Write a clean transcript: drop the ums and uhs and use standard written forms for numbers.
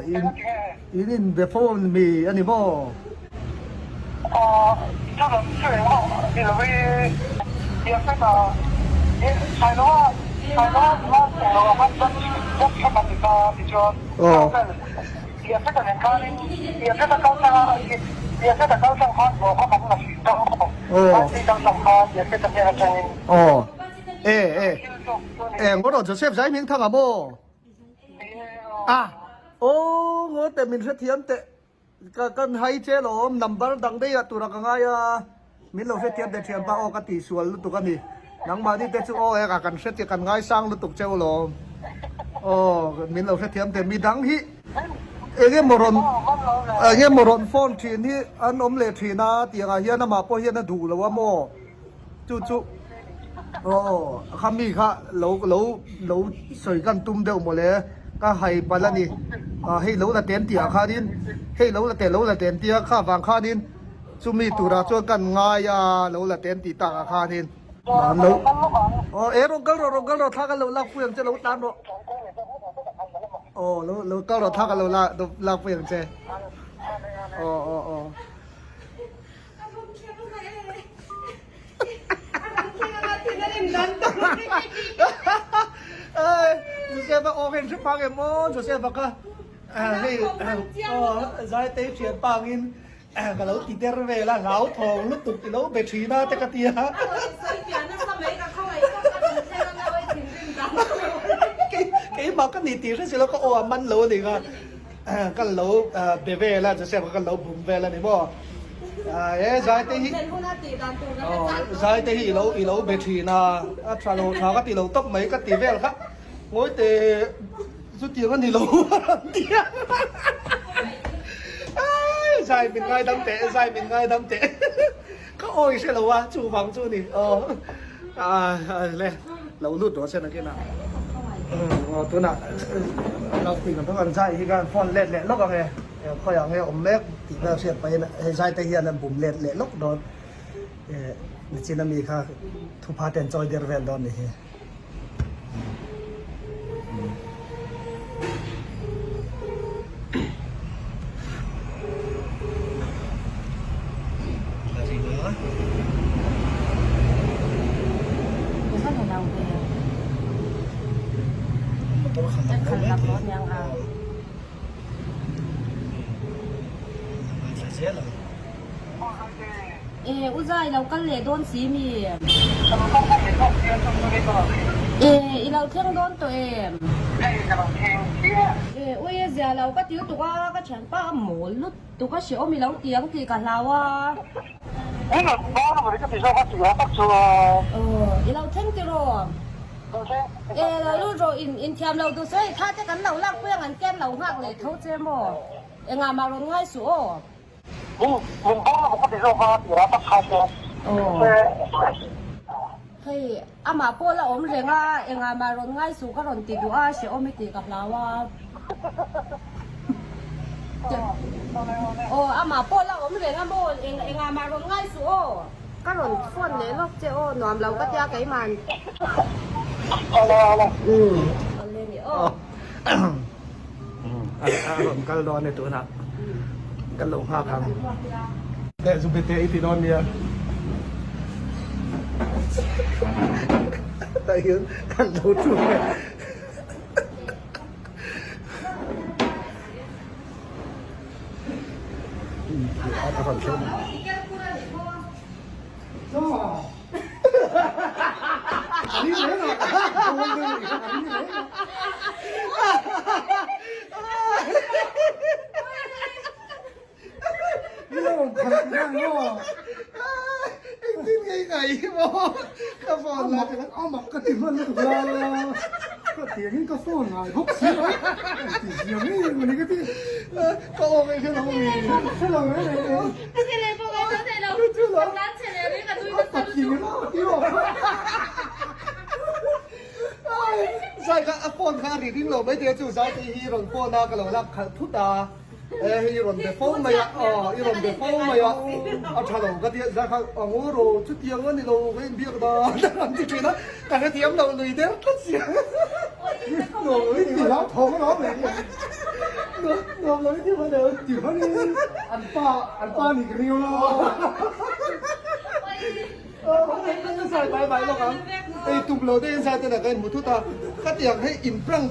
in the phone me anymore. 这种是我，你认为也非常，也才能才能我做了我我出门的比较也非常健康的，也非常高尚，也非常高尚化，我们那是高，非常高尚，也非常健康。哦，我攞就 save 晒名睇下麼？啊，我แต่มินเสียมแต่กันให้เจลอม number ดังได้ตัวละกันไงมินเราเสียมแต่เทียมป้าโอกติส่วนลุตุกันนี่นังมาที่เตจูโอกันเสียกันง่ายสร้างลุตุเจลอมมินเราเสียมแต่มีดังที่เงี้ยมรอนฟอนทีนี่อันอมเลทีนะเตียงเฮียนมาพอเฮียนดูแล้วว่าโมจู่คำนี้ค่ะเราสวยกันตุ้มเดียวหมดเลยก็ให้ไปแล้วนี่ให้เราละเต็มเตียข้าดินให้เราละเต็มเตียข้าวางข้าดินจุมีตุระจวนกันง่ายเราละเต็มตีต่างข้าดินเรารงกันเราท่ากันเราลักเฟืองจะเราตามเราเราก็เราท่ากันเราลักเฟืองเจJoseph open siya pangin mo Joseph ka hey zai te chuyện pangin kalau titer vela gáo thong lúc tục lâu bê trí na te katia cái mà cái nịt thì sẽ có ô man lâu thì cái lâu bê vela Joseph cái lâu bùng vela này bo zai te hi lâu bê trí na tralo tháo cái lâu tóc mấy cái tì vela khác ngồi tê rút tiền cái lâu tiền dài mình ngay đâm tệ có ôi sẽ lâu chủ phòng chủ nè lên lâu lút đó xem là cái nàoตัวน่ะเราคุยกันทุกวันใช่ที่การฟอนเล็ดลกอะไรเขาอย่างเงี้ยอมเล็กติดเราเสียไปนะใช่แต่เฮียนั่นบุ๋มเล็ดลกโดนนี่จีนมีค่ะทุกพาร์ทเอนจอยเดอร์เวลดอนนี่ขันรับรถยังอุจายเราก็เลยโดนสีมีเราเที่ยงโดนตัวอุ้ยเสียเราก็ติ้วตัวก็ฉันป้าหมูลุดตัวก็เสียวมีเราเตียงตีกันเราเราเที่ยงตีรเรารู้โรอินเทียมเราดูซิถ้าจะกันเราลักเพื่อนกันแก้มเราหักเลยเขาเจมงานมาลงง่ายสุดมึงบ้าผมก็ติดโรคครับอยู่แล้วต้องคาเฟ่เฮ้ยอามาพูดแล้วอมเร่งงานมาลงง่ายสุดก็ลงติดดูเสียอมไม่ติดกับเราอามาพูดแล้วอมเร่งโมงานมาลงง่ายสุดก็หล่นฟ้อนเลยลูกเจ้าหนอมเราก็จะไก่มันเอาเลยนี่ผมก็รอในตัวนะกันลง5 ครั้งแต่สุเปเตอีที่นอนเนี่ยแต่ยืนกันโดนจุ่มเลยเอาไปก่อนเช่นอันนี้เลยนะนี่เราทำยังไงไงบ่ก็ฟอนแล้วเอาหมอกกระติมันลูกเราก็เตียงก็ฟอนไงพกเสียอย่างนี้วันนี้ก็ที่ก็โอเคที่เรามีที่เราไม่ได้ไม่ใช่เลยพวกเราใช่เราร้านเฉลี่ยนี่กับด้วยก็จริงนะที่บอกใช่ก็ฟอนข้ารีดิ้งเราไม่เดียวจู่ใช่ที่ฮีโร่ฟอนนะก็เราลักทุตา이런 데 폼마야 이런 데 폼마야 차로 가디 자가 오로 주티영은 이로 왜 미역다 나한테 되나 가게 디엄도 루이데 뜻이야 너 이리라 더가 나네 ngồm lấy chứ mà được chỉ có đi ăn pa thì cái nhiều lo sai bye bye lo kan tụm lo tên sai tên là cái một thứ ta cắt tiền hay in prang